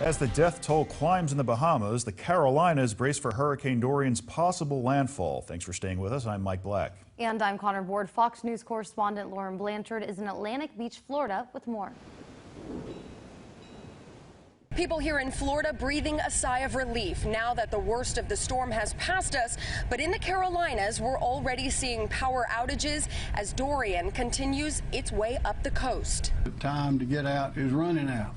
As the death toll climbs in the Bahamas, the Carolinas brace for Hurricane Dorian's possible landfall. Thanks for staying with us. I'm Mike Black. And I'm Connor Board. Fox News correspondent Lauren Blanchard is in Atlantic Beach, Florida with more. People here in Florida breathing a sigh of relief now that the worst of the storm has passed us. But in the Carolinas, we're already seeing power outages as Dorian continues its way up the coast. The time to get out is running out,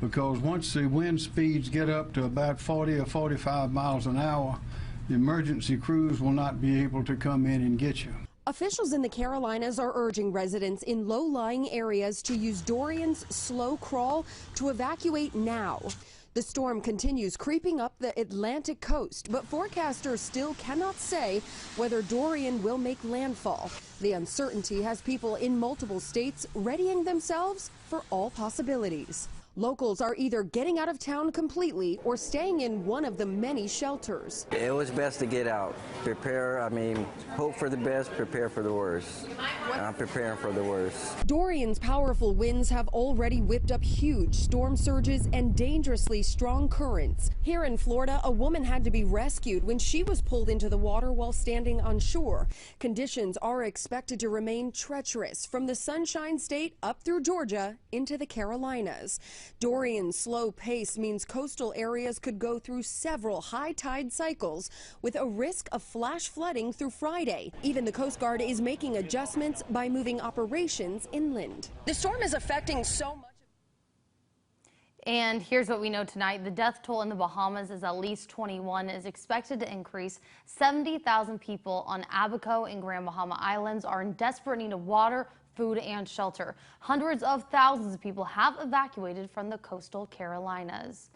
because once the wind speeds get up to about 40 or 45 miles an hour, the emergency crews will not be able to come in and get you. Officials in the Carolinas are urging residents in low-lying areas to use Dorian's slow crawl to evacuate now. The storm continues creeping up the Atlantic coast, but forecasters still cannot say whether Dorian will make landfall. The uncertainty has people in multiple states readying themselves for all possibilities. Locals are either getting out of town completely or staying in one of the many shelters. It was best to get out. Prepare, hope for the best, prepare for the worst. I'm preparing for the worst. Dorian's powerful winds have already whipped up huge storm surges and dangerously strong currents. Here in Florida, a woman had to be rescued when she was pulled into the water while standing on shore. Conditions are expected to remain treacherous from the Sunshine State up through Georgia into the Carolinas. Dorian's slow pace means coastal areas could go through several high tide cycles with a risk of flash flooding through Friday. Even the Coast Guard is making adjustments by moving operations inland. The storm is affecting so much. And here's what we know tonight. The death toll in the Bahamas is at least 21, is expected to increase. 70,000 people on Abaco and Grand Bahama Islands are in desperate need of water, food, and shelter. Hundreds of thousands of people have evacuated from the coastal Carolinas.